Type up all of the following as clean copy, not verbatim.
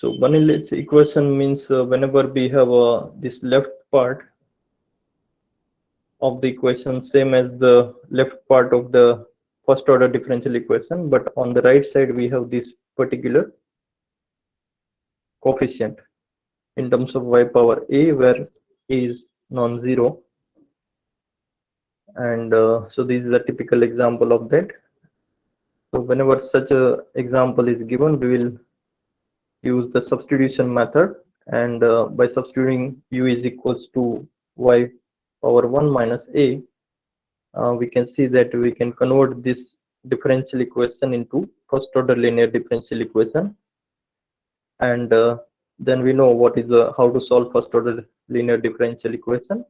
So Bernoulli's equation means whenever we have this left part of the equation same as the left part of the first order differential equation, but on the right side we have this particular coefficient in terms of y power a, where a is non-zero. And so this is a typical example of that. So whenever such a example is given, we will use the substitution method, and by substituting u is equals to y power 1 minus a, we can see that we can convert this differential equation into first order linear differential equation, and then we know what is how to solve first order linear differential equation.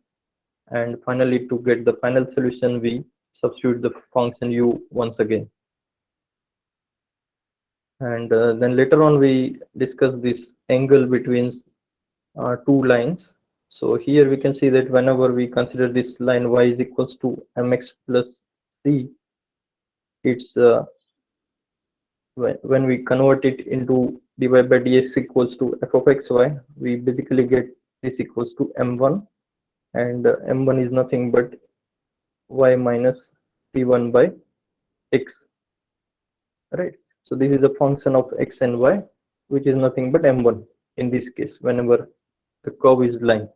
And finally, to get the final solution, we substitute the function u once again. And then later on we discuss this angle between two lines. So here we can see that whenever we consider this line y is equals to mx plus c, it's when we convert it into dy by dx equals to f of xy, we basically get this equals to m1, and m1 is nothing but y minus p1 by x, right? So this is a function of x and y, which is nothing but m1 in this case whenever the curve is line.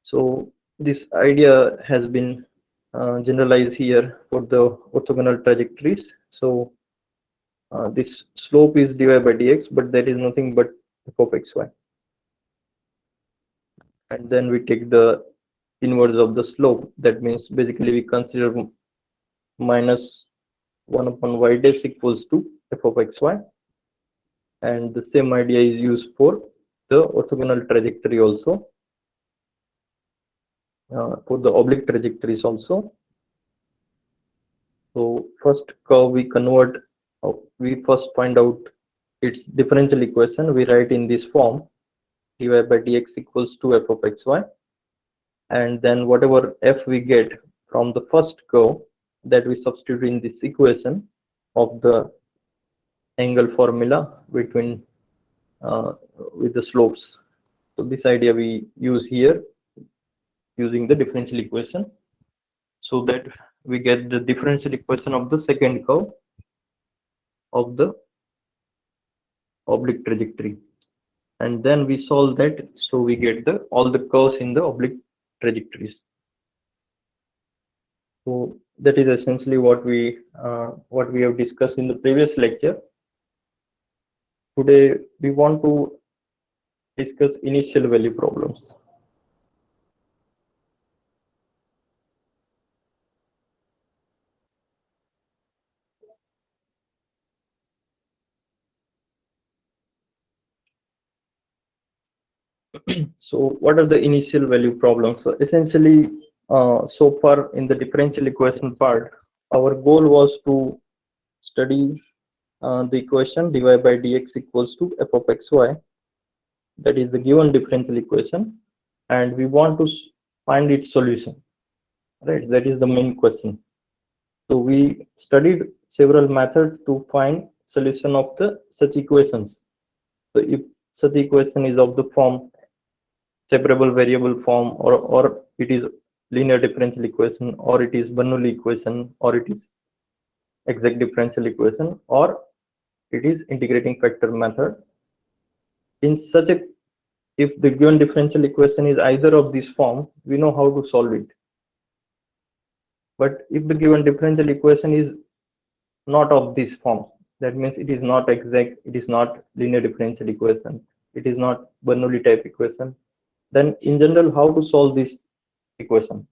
So this idea has been generalized here for the orthogonal trajectories. So this slope is dy by dx, but that is nothing but f of xy. And then we take the inverse of the slope. That means basically we consider minus 1 upon y dash equals to f of xy. And the same idea is used for the orthogonal trajectory also, for the oblique trajectories also. So first curve we convert, we first find out its differential equation. We write in this form, dy by dx equals to f of xy, and then whatever f we get from the first curve, that we substitute in this equation of the angle formula between with the slopes. So this idea we use here using the differential equation, so that we get the differential equation of the second curve of the oblique trajectory, and then we solve that, so we get the all the curves in the oblique trajectories. So that is essentially what we have discussed in the previous lecture. Today we want to discuss initial value problems. So what are the initial value problems? So essentially, so far in the differential equation part, our goal was to study the equation dy by dx equals to f of xy, that is the given differential equation, and we want to find its solution, right? That is the main question. So we studied several methods to find solution of the such equations. So if such equation is of the form separable variable form, or it is linear differential equation, or it is Bernoulli equation, or it is exact differential equation, or it is integrating factor method. In such a, if the given differential equation is either of this form, we know how to solve it. But if the given differential equation is not of this form, that means it is not exact, it is not linear differential equation, it is not Bernoulli type equation, then in general how to solve this equation.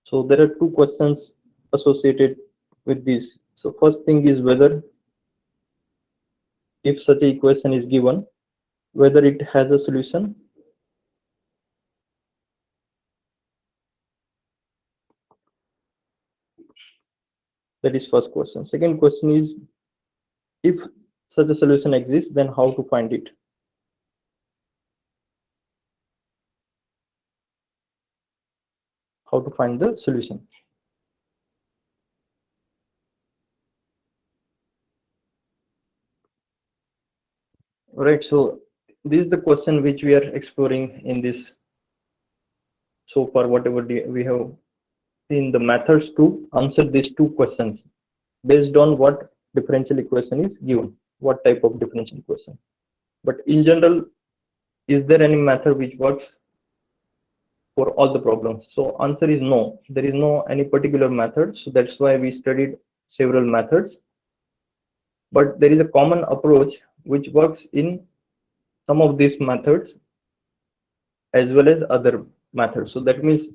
So there are two questions associated with this. So first thing is whether, if such an equation is given, whether it has a solution. That is first question. Second question is, if such a solution exists, then how to find it. How to find the solution. Right, so this is the question which we are exploring in this so far, whatever we have seen the methods to answer these two questions based on what differential equation is given, what type of differential equation. But in general, is there any method which works for all the problems? So answer is no, there is no any particular method. So that's why we studied several methods. But there is a common approach which works in some of these methods as well as other methods. So that means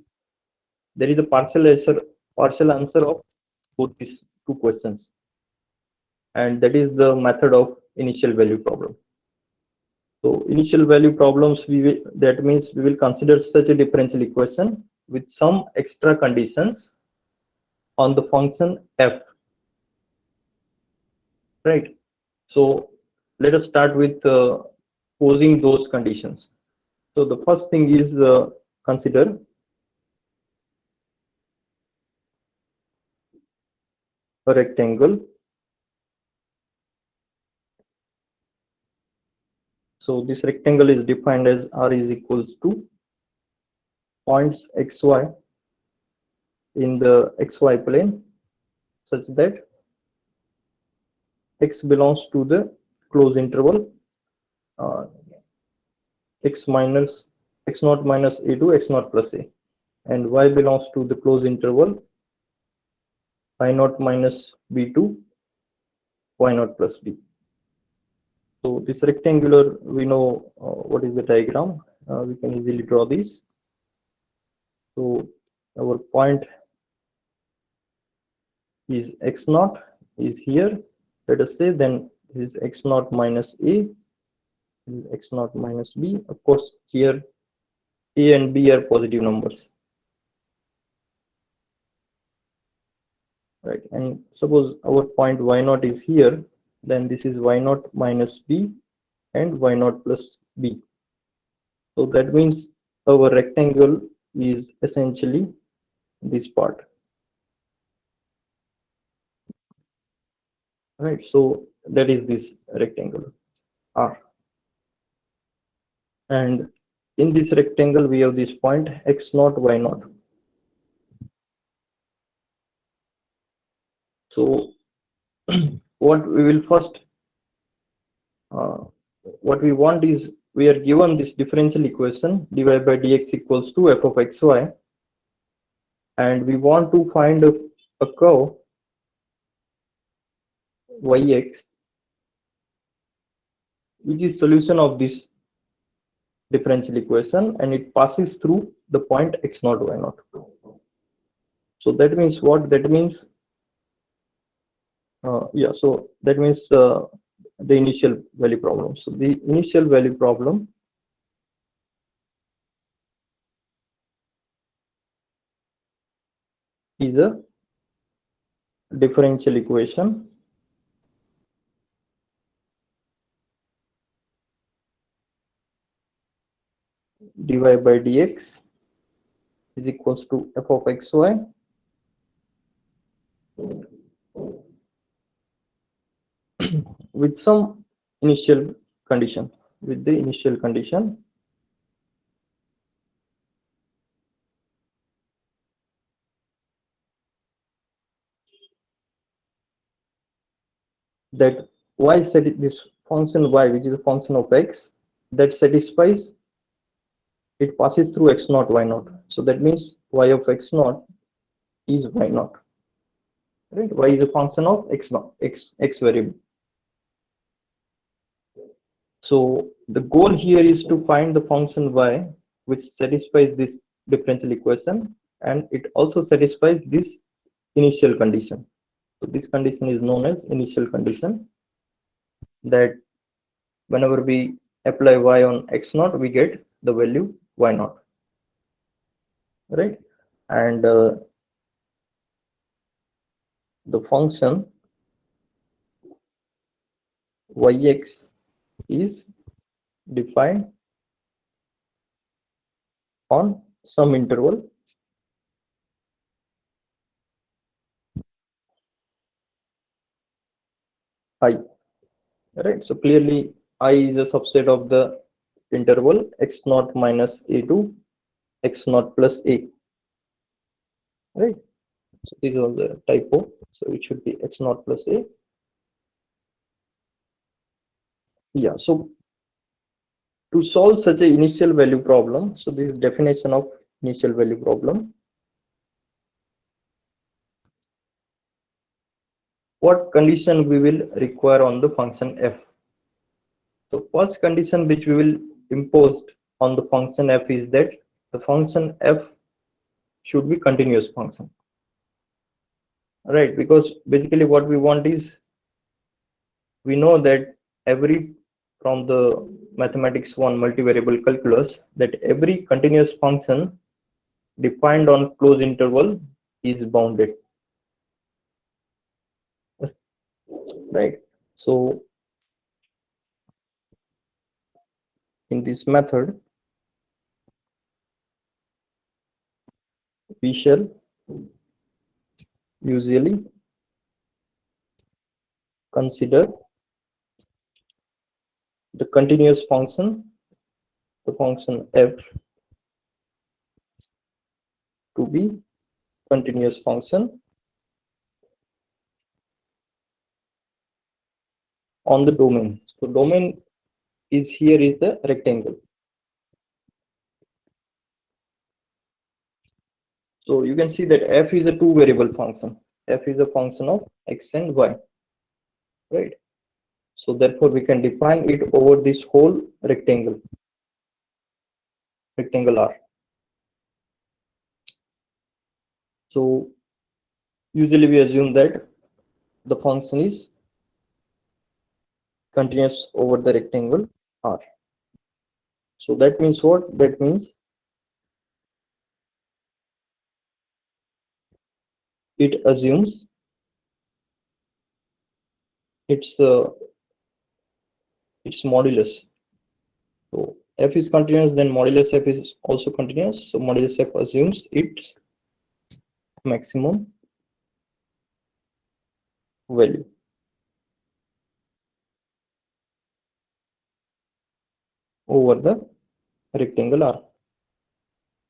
there is a partial answer of both these two questions, and that is the method of initial value problem. So initial value problems, that means we will consider such a differential equation with some extra conditions on the function f, right? So let us start with posing those conditions. So the first thing is consider a rectangle. So this rectangle is defined as R is equals to points xy in the xy plane such that x belongs to the closed interval uh, x minus x naught minus a to x naught plus a, and y belongs to the closed interval y naught minus b to y naught plus b. So this rectangular, we know what is the diagram. We can easily draw this. So our point is x naught is here. Let us say then this is x naught minus a, this is x naught minus b. Of course, here a and b are positive numbers, right? And suppose our point y naught is here, then this is y naught minus b and y naught plus b. So that means our rectangle is essentially this part, right? So that is this rectangle R, and in this rectangle we have this point x naught y naught. So what we will first what we want is, we are given this differential equation dy by dx equals to f of xy, and we want to find a curve yx which is solution of this differential equation, and it passes through the point x naught y naught. So that means what? That means yeah, so that means the initial value problem. So the initial value problem is a differential equation dy by dx is equals to f of xy with some initial condition, with the initial condition that y set this function y, which is a function of x, that satisfies, it passes through x naught y naught. So that means y of x naught is y naught, right? Y is a function of x naught, x variable. So the goal here is to find the function y which satisfies this differential equation, and it also satisfies this initial condition. So this condition is known as initial condition, that whenever we apply y on x naught, we get the value y naught, right? And the function yx is defined on some interval I, right? So clearly I is a subset of the interval x naught minus a to x naught plus a, right? So this was the typo, so it should be x naught plus a. Yeah, so to solve such an initial value problem, so this is definition of initial value problem. What condition we will require on the function f? So first condition which we will impose on the function f is that the function f should be continuous function, right? Because basically what we want is, we know that every, from the mathematics 1 multivariable calculus, that every continuous function defined on closed interval is bounded, right? So in this method we shall usually consider the continuous function, the function f, to be continuous function on the domain. So domain is here is the rectangle. So you can see that f is a two variable function. F is a function of x and y, right? So therefore we can define it over this whole rectangle R. So usually we assume that the function is continuous over the rectangle R. So that means what? That means it assumes its modulus. So f is continuous, then modulus f is also continuous. So modulus f assumes its maximum value over the rectangle R.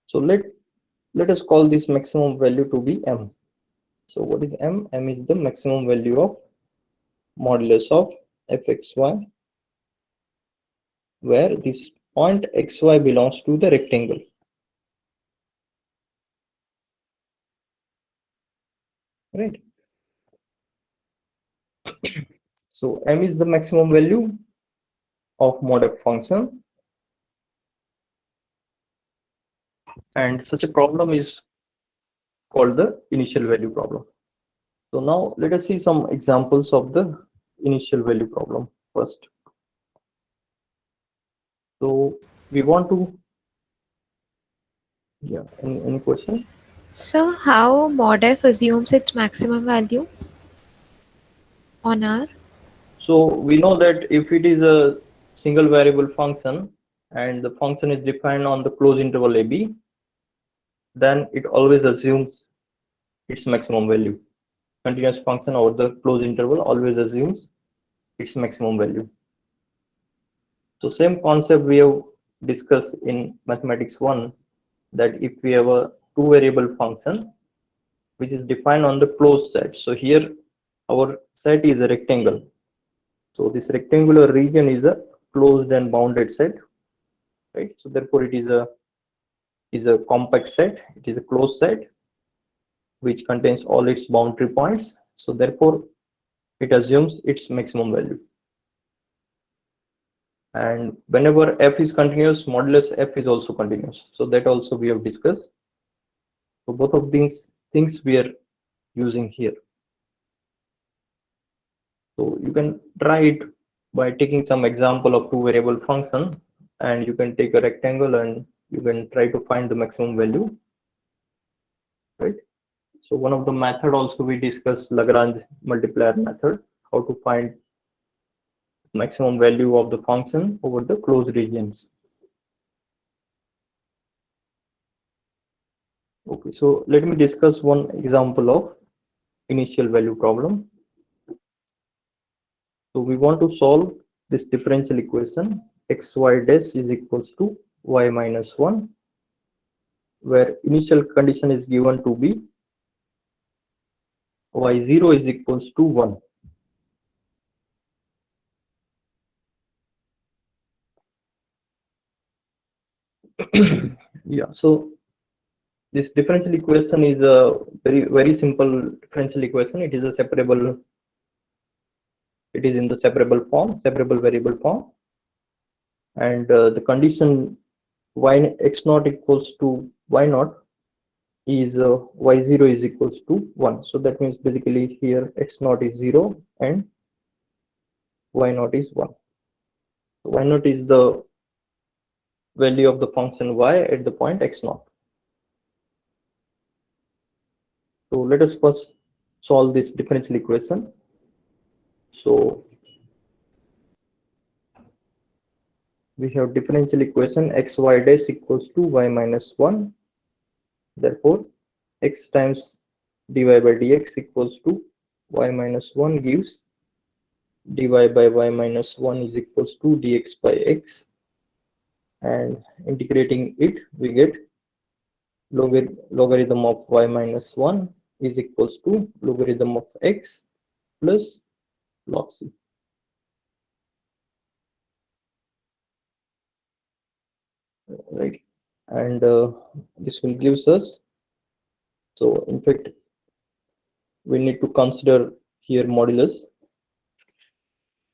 So let us call this maximum value to be m. So what is m? M is the maximum value of modulus of fxy, where this point xy belongs to the rectangle. Right. So m is the maximum value of mod f function, and such a problem is called the initial value problem. So now let us see some examples of the initial value problem first. So we want to, yeah, any question? So how modf assumes its maximum value on R? So we know that if it is a single variable function and the function is defined on the closed interval AB, then it always assumes its maximum value. Continuous function over the closed interval always assumes its maximum value. So same concept we have discussed in mathematics 1, that if we have a two variable function which is defined on the closed set. So here our set is a rectangle. So this rectangular region is a closed and bounded set, right? So therefore it is a compact set. It is a closed set which contains all its boundary points. So therefore it assumes its maximum value. And whenever f is continuous, modulus f is also continuous. So that also we have discussed. So both of these things we are using here. So you can try it by taking some example of two variable function, and you can take a rectangle and you can try to find the maximum value, right? So one of the method also we discussed, Lagrange multiplier method, how to find maximum value of the function over the closed regions. Okay, so let me discuss one example of initial value problem. So we want to solve this differential equation xy dash is equals to y minus 1, where initial condition is given to be y0 is equals to 1. Yeah, so this differential equation is a very simple differential equation. It is a separable, it is in the separable form, separable variable form, and the condition y x naught equals to y naught is y0 is equals to 1. So that means basically here x naught is 0 and y naught is 1. So y naught is the value of the function y at the point x naught. So let us first solve this differential equation. So we have differential equation xy dash equals to y minus 1. Therefore, x times dy by dx equals to y minus 1 gives dy by y minus 1 is equals to dx by x, and integrating it we get logarithm of y minus 1 is equals to logarithm of x plus log c. Right, and this will gives us, so in fact we need to consider here modulus.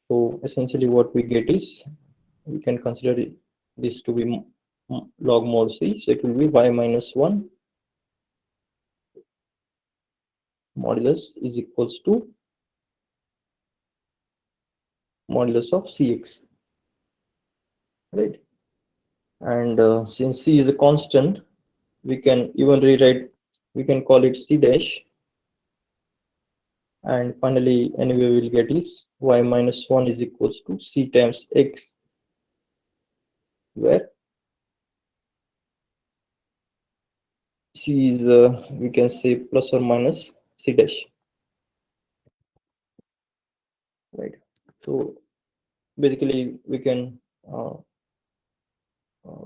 So essentially what we get is, we can consider this to be log mod c, so it will be y minus 1 modulus is equals to modulus of cx, right? And since c is a constant, we can even rewrite, we can call it c dash, and finally anyway we'll get is y minus 1 is equals to c times x, where c is we can say plus or minus c dash, right? So basically we can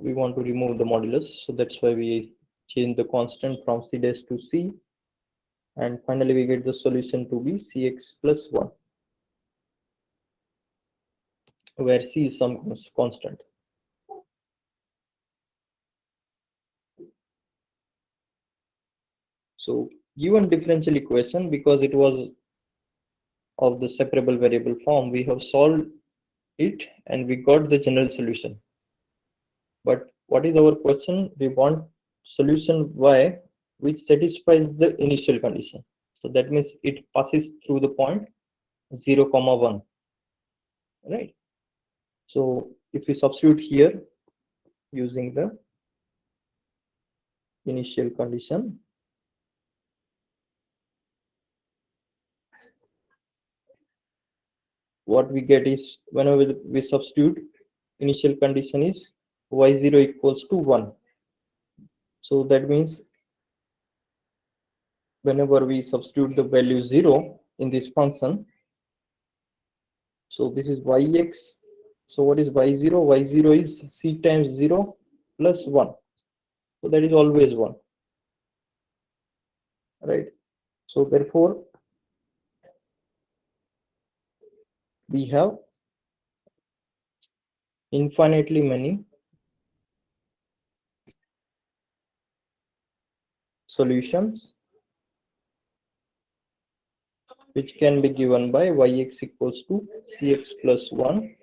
we want to remove the modulus, so that's why we change the constant from c dash to c, and finally we get the solution to be cx plus 1, where c is some constant. So given differential equation, because it was of the separable variable form, we have solved it and we got the general solution. But what is our question? We want solution y which satisfies the initial condition. So that means it passes through the point 0, 1, right? So if we substitute here using the initial condition, what we get is, whenever we substitute, initial condition is y0 equals to 1. So that means whenever we substitute the value 0 in this function, so this is yx. So what is y0? Y0 is c times 0 plus 1. So that is always 1, right? So therefore we have infinitely many solutions which can be given by yx equals to cx plus 1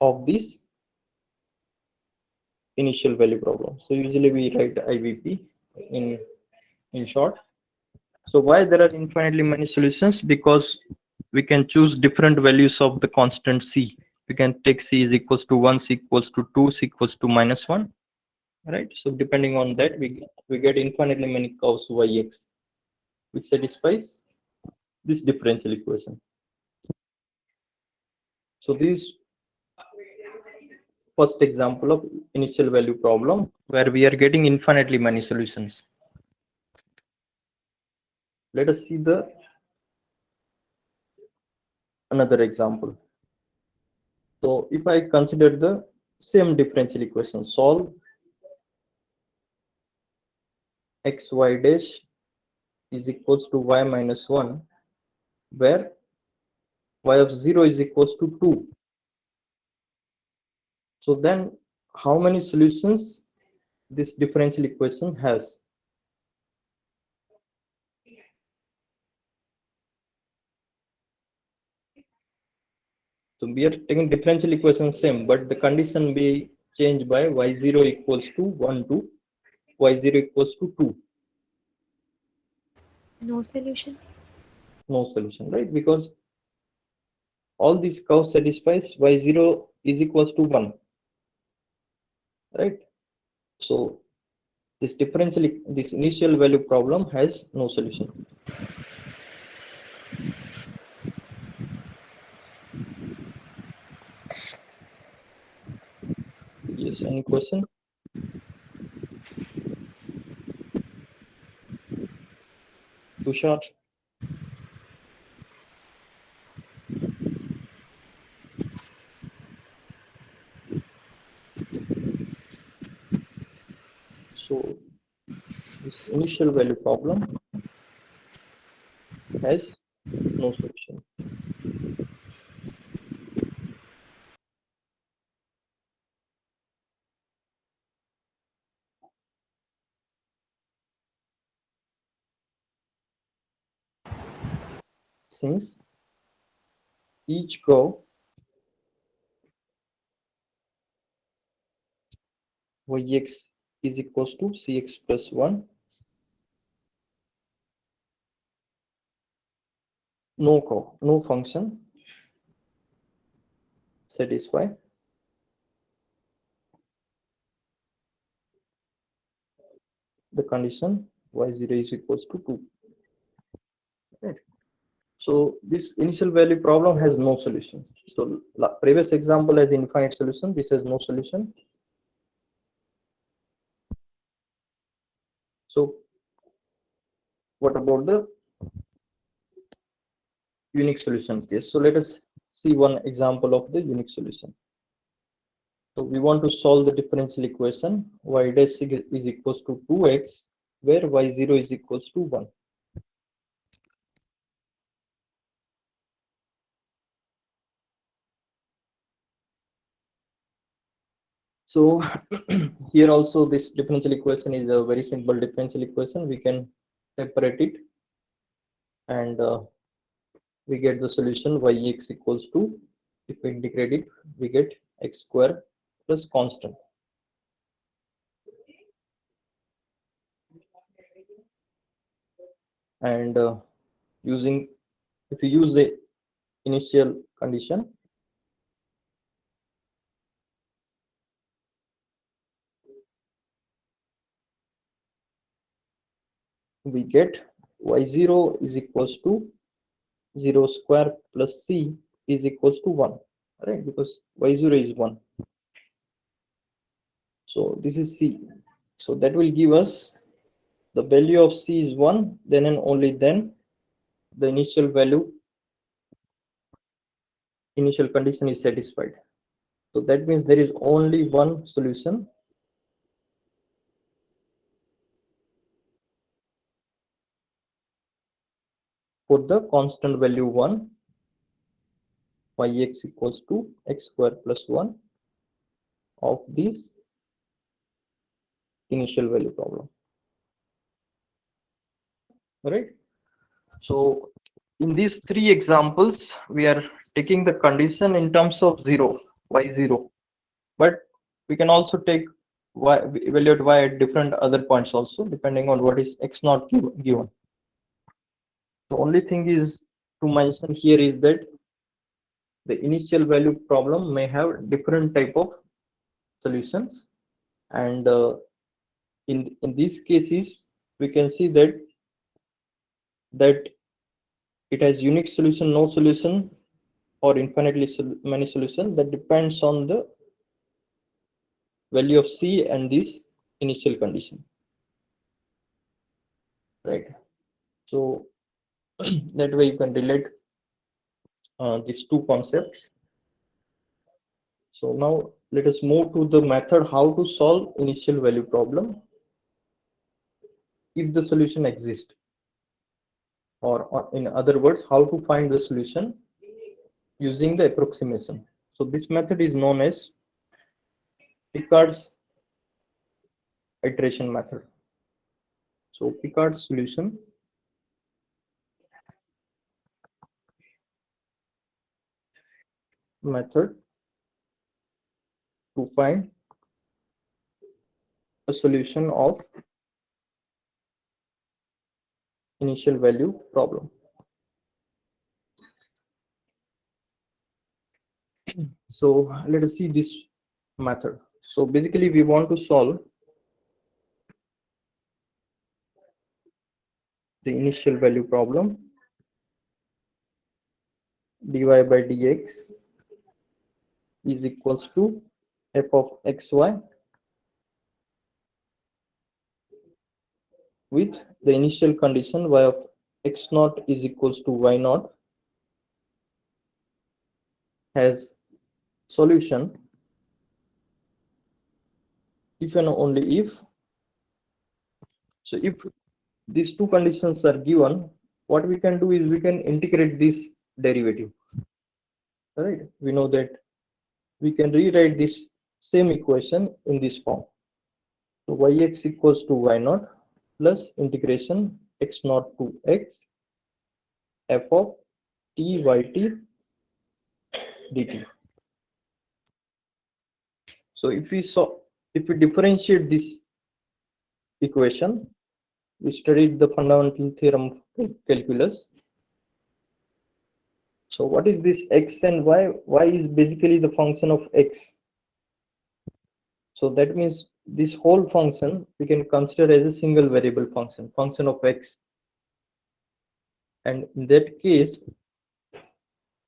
of this initial value problem. So usually we write IVP in short. So why there are infinitely many solutions? Because we can choose different values of the constant c. We can take c is equals to 1, c equals to 2, c equals to minus 1, right? So depending on that, we get infinitely many curves yx which satisfies this differential equation. So this first example of initial value problem where we are getting infinitely many solutions. Let us see the another example. So if I consider the same differential equation, solve xy dash is equals to y minus 1, where y of 0 is equals to 2. So then how many solutions this differential equation has? So we are taking differential equation same, but the condition be changed by y0 equals to 1 to y0 equals to 2. No solution. No solution, right? Because all these curves satisfies y0 is equals to 1, right? So this differential, this initial value problem has no solution. Yes, any question? Tushar? So this initial value problem has no solution. Since each curve yx is equals to cx plus 1, no curve, no function satisfy the condition y0 is equals to 2. Right. So this initial value problem has no solution. So previous example has infinite solution, this has no solution. So what about the unique solution case? So let us see one example of the unique solution. So we want to solve the differential equation y dash is equals to 2x, where y0 is equals to 1. So here also this differential equation is a very simple differential equation. We can separate it and we get the solution yx equals to, if we integrate it, we get x square plus constant. And using, if you use the initial condition, we get y0 is equals to 0 square plus c is equals to 1, right? Because y0 is 1. So this is c. So that will give us the value of c is 1, then and only then the initial value, initial condition is satisfied. So that means there is only one solution for the constant value 1, yx equals to x square plus 1 of this initial value problem. Right? So in these three examples, we are taking the condition in terms of 0, y0, but we can also take y, evaluate y at different other points also, depending on what is x not given. The only thing is to mention here is that the initial value problem may have different type of solutions, and in these cases we can see that it has unique solution, no solution, or infinitely many solutions. That depends on the value of c and this initial condition, right? So that way you can relate these two concepts. So now let us move to the method how to solve initial value problem if the solution exists, or in other words, how to find the solution using the approximation. So this method is known as Pickard's iteration method. So Pickard's solution method to find a solution of initial value problem. So let us see this method. So basically we want to solve the initial value problem. Dy by dx is equals to f of xy with the initial condition y of x naught is equals to y naught has solution if and only if. So if these two conditions are given, what we can do is we can integrate this derivative. Right? We know that we can rewrite this same equation in this form. So yx equals to y naught plus integration x naught to x f of t yt dt. So if we differentiate this equation, we studied the fundamental theorem of calculus. So what is this x and y? Y is basically the function of x. So that means this whole function we can consider as a single variable function of x. And in that case,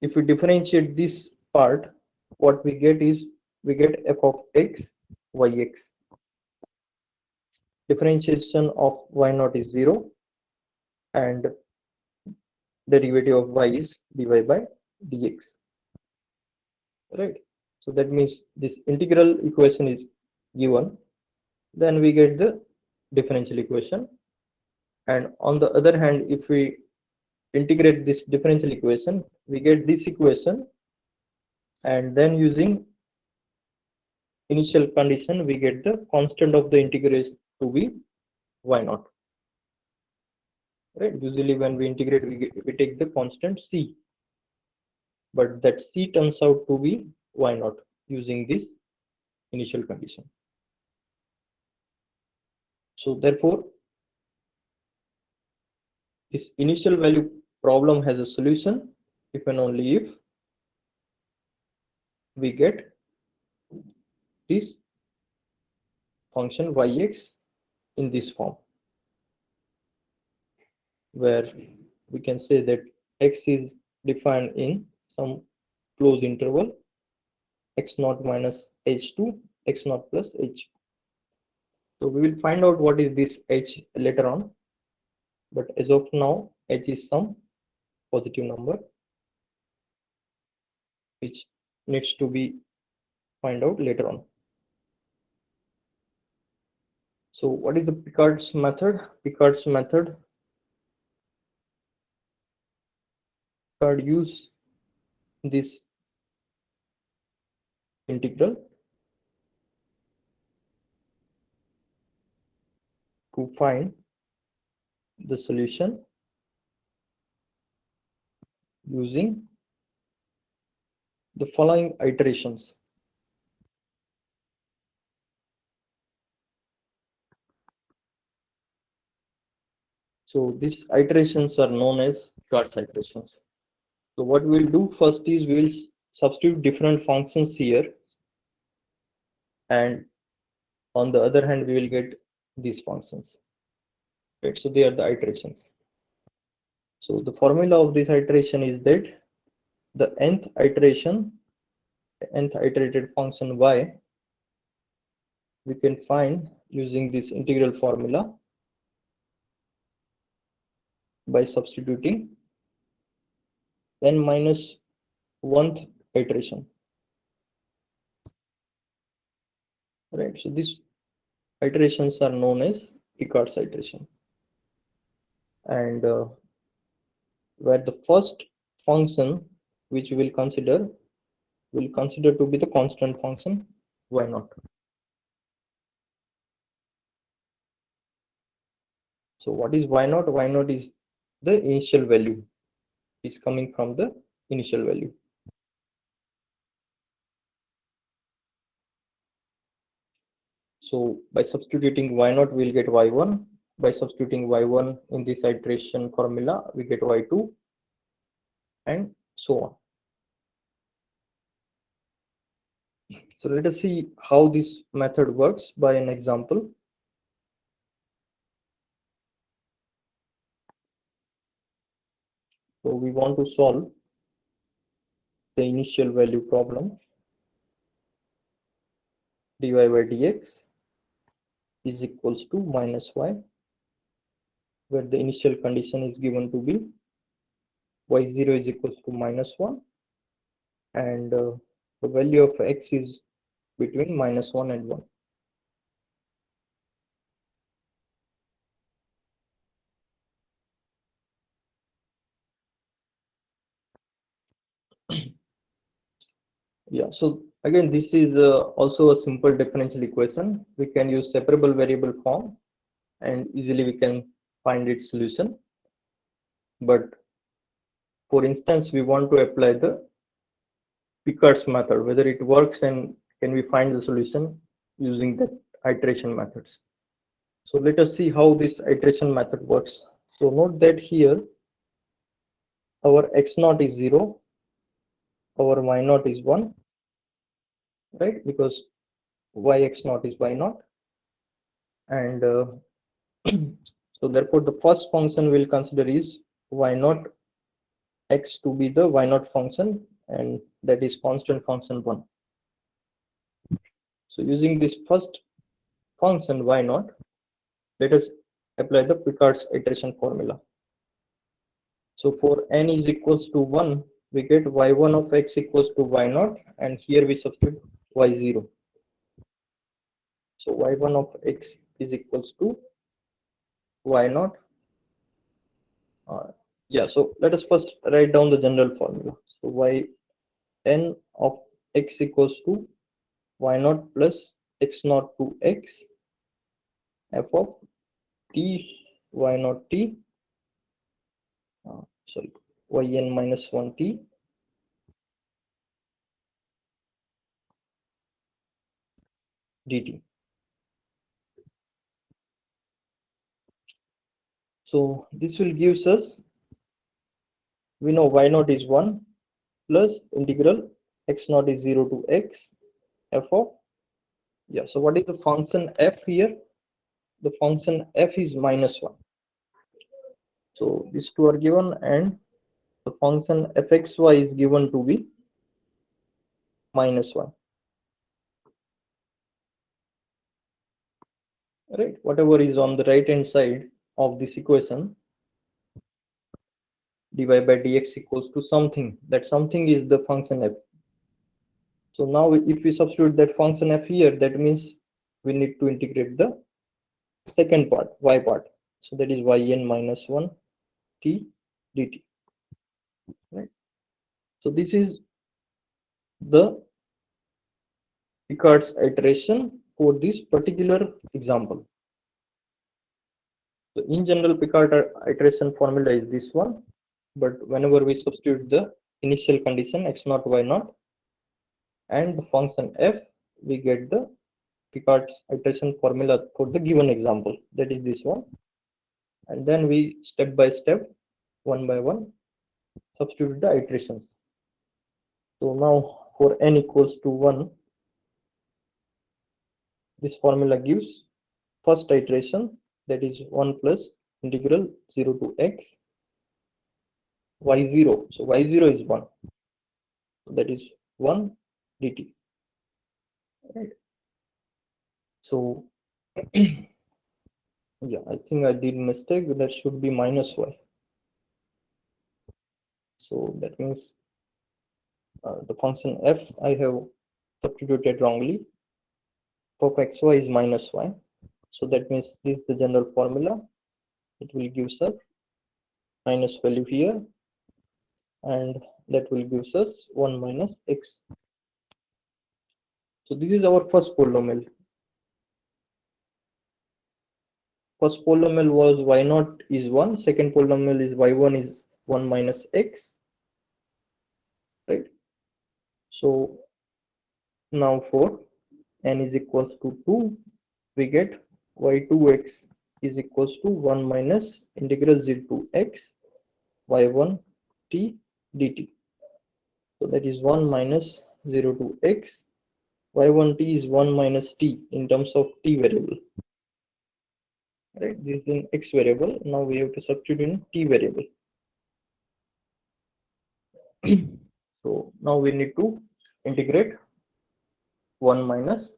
if we differentiate this part, what we get is we get f of x yx. Differentiation of y naught is 0 and derivative of y is dy by dx. Right? So that means this integral equation is given, then we get the differential equation. And on the other hand, if we integrate this differential equation, we get this equation, and then using initial condition we get the constant of the integration to be y naught. Right? Usually when we integrate we take the constant c, but that c turns out to be y naught using this initial condition. So therefore this initial value problem has a solution if and only if we get this function yx in this form, where we can say that x is defined in some closed interval x naught minus h2 x naught plus h. So we will find out what is this h later on, but as of now h is some positive number which needs to be find out later on. So what is the Pickard's method? Pickard's method, Pickard use this integral to find the solution using the following iterations. So these iterations are known as Pickard's iterations. So what we'll do first is we'll substitute different functions here, and on the other hand we will get these functions. Right? So they are the iterations. So the formula of this iteration is that the nth iteration, the nth iterated function y, we can find using this integral formula by substituting n minus 1th iteration, right? So these iterations are known as Pickard's iteration, and where the first function which we will consider to be the constant function y0. So what is y0? Y0 is the initial value, is coming from the initial value. So by substituting y0, we'll get y1. By substituting y1 in this iteration formula, we get y2, and so on. So let us see how this method works by an example. So we want to solve the initial value problem. Dy by dx is equals to minus y, where the initial condition is given to be y0 is equals to minus 1, and the value of x is between minus 1 and 1. Yeah, so again, this is also a simple differential equation. We can use separable variable form and easily we can find its solution. But for instance, we want to apply the Pickard's method, whether it works and can we find the solution using the iteration methods. So let us see how this iteration method works. So note that here our x0 is 0, our y0 is 1, right? Because yx0 is y0, and so therefore the first function we'll consider is y0 x to be the y0 function, and that is constant function 1. So using this first function y0, let us apply the Pickard's iteration formula. So for n is equals to 1, we get y1 of x equals to y0, and here we substitute y0. So y1 of x is equals to y0. Yeah, so let us first write down the general formula. So yn of x equals to y0 plus x0 to x f of t y0 t, sorry, yn minus 1 t dt. So this will gives us, we know y0 is 1 plus integral x0 is 0 to x f of, yeah, so what is the function f here? The function f is minus 1. So these two are given, and the function fxy is given to be minus 1. Right, whatever is on the right hand side of this equation, dy by dx equals to something. That something is the function f. So now if we substitute that function f here, that means we need to integrate the second part, y part. So that is yn minus 1 t dt. Right. So this is the Pickard's iteration for this particular example. So in general, Pickard iteration formula is this one, but whenever we substitute the initial condition x0 y0 and the function f, we get the Pickard's iteration formula for the given example, that is this one, and then we step by step, one by one, substitute the iterations. So now for n equals to 1, this formula gives first iteration, that is 1 plus integral 0 to x y0. So y0 is 1, so that is 1 dt. Right. So yeah, I think I did mistake. That should be minus y. So that means the function f I have substituted wrongly. Of xy is minus y. So that means this is the general formula. It will give us minus value here, and that will give us 1 minus x. So this is our first polynomial. First polynomial was y0 is 1. Second polynomial is y1 is 1 minus x. Right. So now for n is equals to 2, we get y2x is equals to 1 minus integral 0 to x y1 t dt. So that is 1 minus 0 to x. y1 t is 1 minus t in terms of t variable. Right, this is in x variable. Now we have to substitute in t variable. So now we need to integrate 1 minus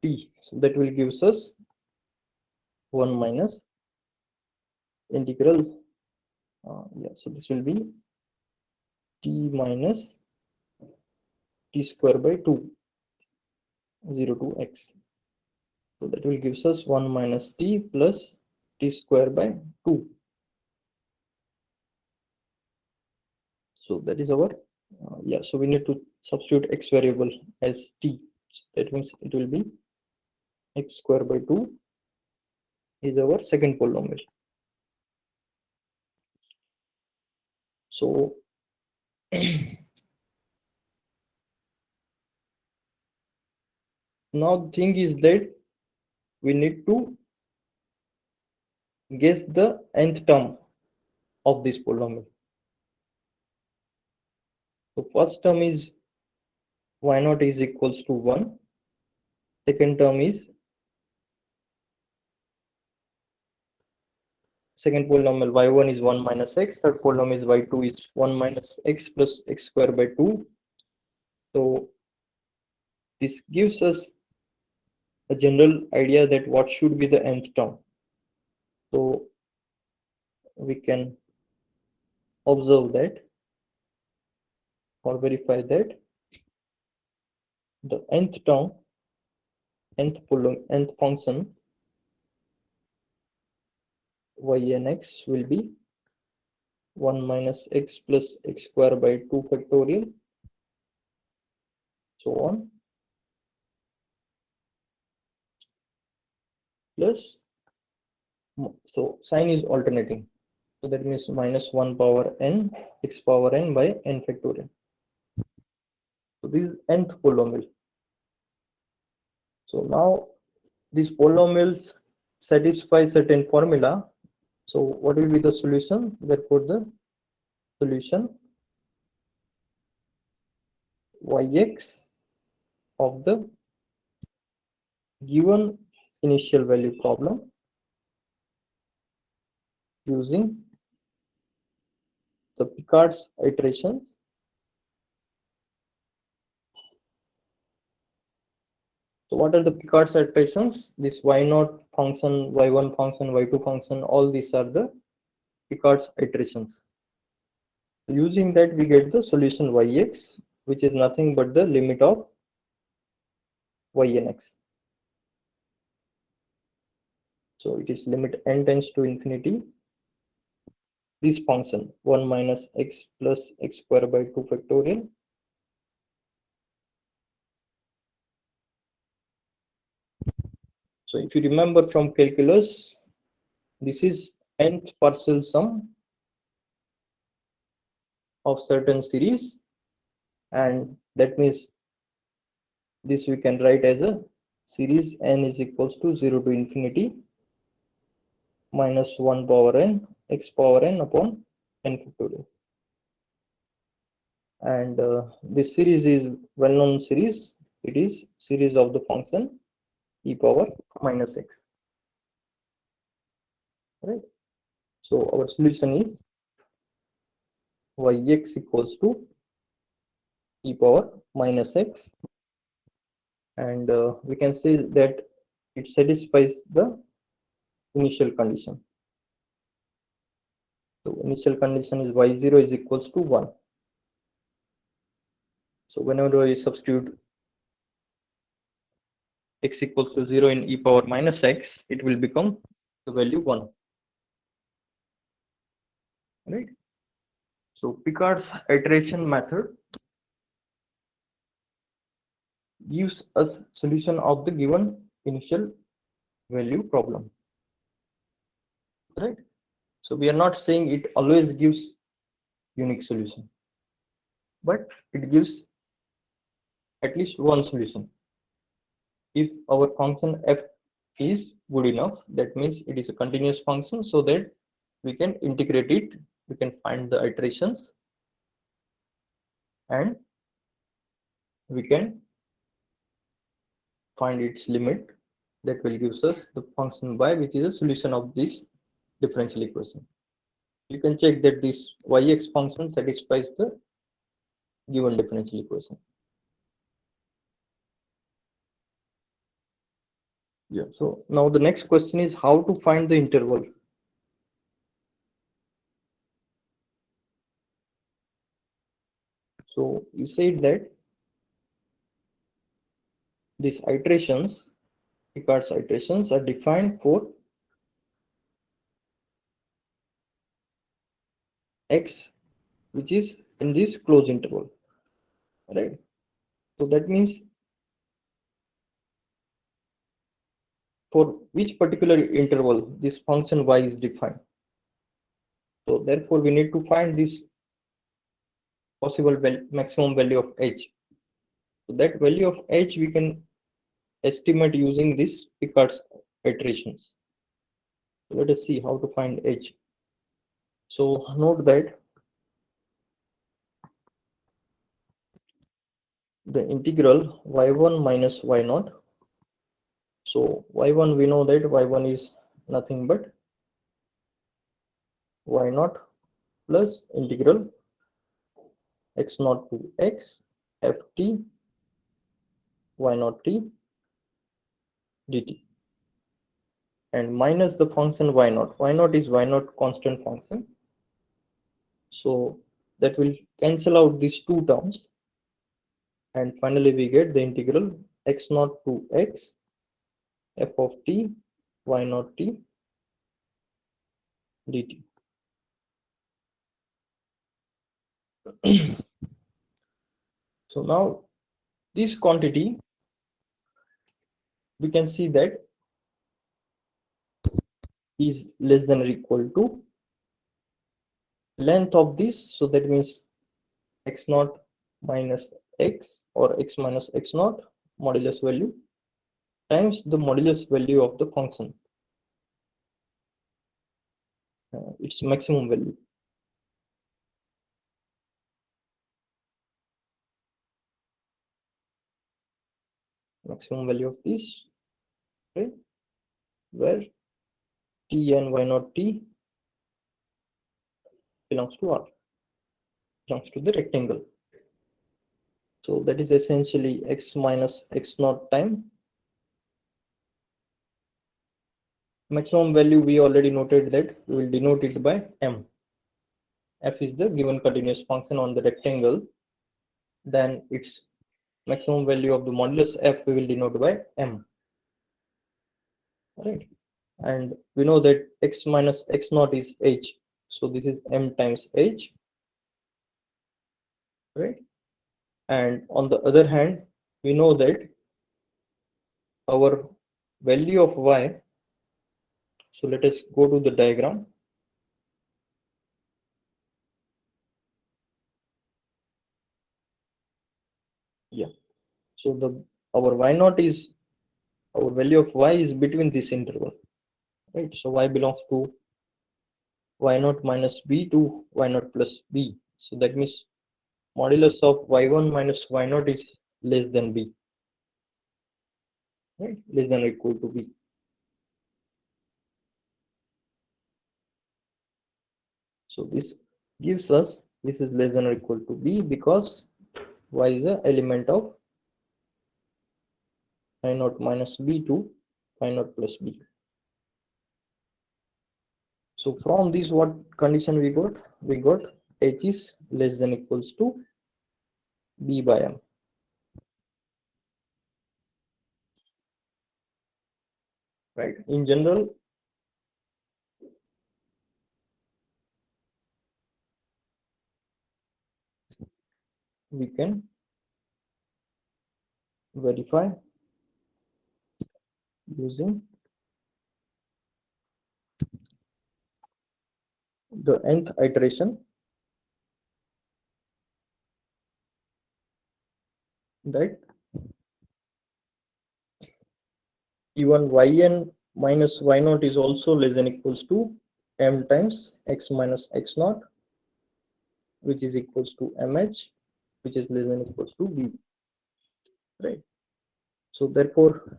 t. So that will give us 1 minus integral. So this will be t minus t square by 2, 0 to x. So that will give us 1 minus t plus t square by 2. So that is our, so we need to substitute x variable as t. So that means it will be x square by 2 is our second polynomial. So now the thing is that we need to guess the nth term of this polynomial. So first term is y0 is equals to 1. Second term is, second polynomial y1 is 1 minus x. Third polynomial is y2 is 1 minus x plus x square by 2. So this gives us a general idea that what should be the nth term. So we can observe that or verify that the nth term, nth function y and x will be 1 minus x plus x square by 2 factorial, so on, plus, so sign is alternating, so that means minus 1 power n x power n by n factorial. So this is nth polynomial. So now these polynomials satisfy certain formula. So what will be the solution? Therefore the solution yx of the given initial value problem using the Pickard's iterations So what are the Pickard's iterations? This y0 function, y1 function, y2 function, all these are the Pickard's iterations. Using that, we get the solution yx, which is nothing but the limit of y and x. So it is limit n tends to infinity. This function 1 minus x plus x square by 2 factorial. So if you remember from calculus, this is nth partial sum of certain series, and that means this we can write as a series n is equals to 0 to infinity minus 1 power n x power n upon n factorial. And this series is well-known series. It is series of the function e power minus x. Right. So our solution is yx equals to e power minus x, and we can say that it satisfies the initial condition. So initial condition is y0 is equals to 1. So whenever you substitute x equals to 0 in e power minus x, it will become the value 1. Right? So Pickard's iteration method gives us solution of the given initial value problem. Right? So we are not saying it always gives unique solution, but it gives at least one solution. If our function f is good enough, that means it is a continuous function, so that we can integrate it, we can find the iterations, and we can find its limit. That will give us the function y, which is a solution of this differential equation. You can check that this yx function satisfies the given differential equation. Yeah, so now the next question is how to find the interval. So you said that these iterations, Pickard's iterations, are defined for x which is in this closed interval, right? So that means for which particular interval this function y is defined. So therefore we need to find this possible maximum value of h. So that value of h we can estimate using this Pickard's iterations. So let us see how to find h. So note that the integral y1 minus y0. So y1 we know that y1 is nothing but y0 plus integral x0 to x ft y0 t dt, and minus the function y0. Y0 is y0 constant function, so that will cancel out these two terms, and finally we get the integral x0 to x f of t y0 t dt. So now this quantity, we can see that is less than or equal to length of this, so that means x0 minus x or x minus x0 modulus value times the modulus value of the function, its maximum value. Maximum value of this, okay, where t and y0 t belongs to R, belongs to the rectangle. So that is essentially x minus x0 time maximum value. We already noted that we will denote it by m. F is the given continuous function on the rectangle, then its maximum value of the modulus f we will denote by m, right? And we know that x minus x0 is h, so this is m times h, right? And on the other hand, we know that our value of y, so let us go to the diagram. Yeah, so the our y0 is, our value of y is between this interval, right? So y belongs to y0 minus b to y0 plus b, so that means modulus of y1 minus y0 is less than b, right? Less than or equal to b. So this gives us this is less than or equal to b because y is an element of y0 minus b to y0 plus b. So from this, what condition we got? We got h is less than equals to b by m. right? In general, we can verify using the nth iteration, that even yn minus y naught is also less than equals to m times x minus x naught, which is equals to mh, which is less than equals to b, right? So therefore,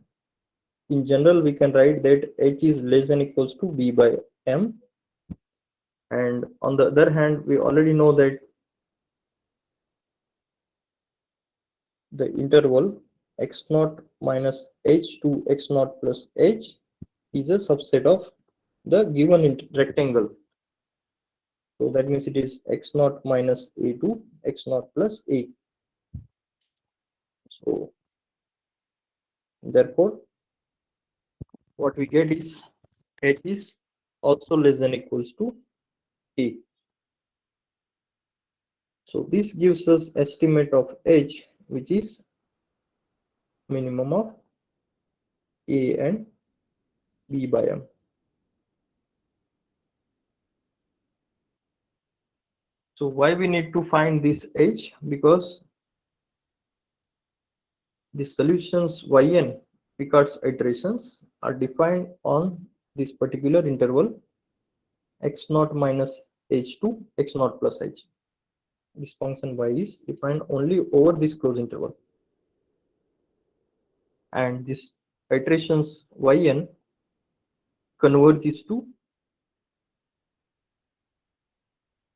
in general, we can write that h is less than equals to b by m. And on the other hand, we already know that the interval x naught minus h to x naught plus h is a subset of the given rectangle. So that means it is x naught minus a to x naught plus a. So therefore, what we get is h is also less than equals to a. So this gives us estimate of h, which is minimum of a and b by m. So why we need to find this h? Because the solutions yn, Pickard's iterations, are defined on this particular interval x naught minus h to x naught plus h. This function y is defined only over this closed interval, and this iterations yn converges to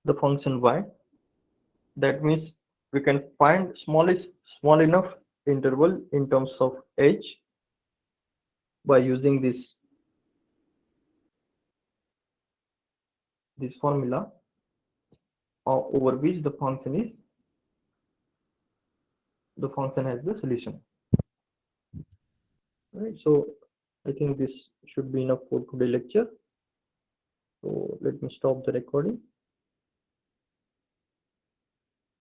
the function y. That means we can find small enough interval in terms of h by using this formula, over which the function has the solution, right? So I think this should be enough for today's lecture. So let me stop the recording.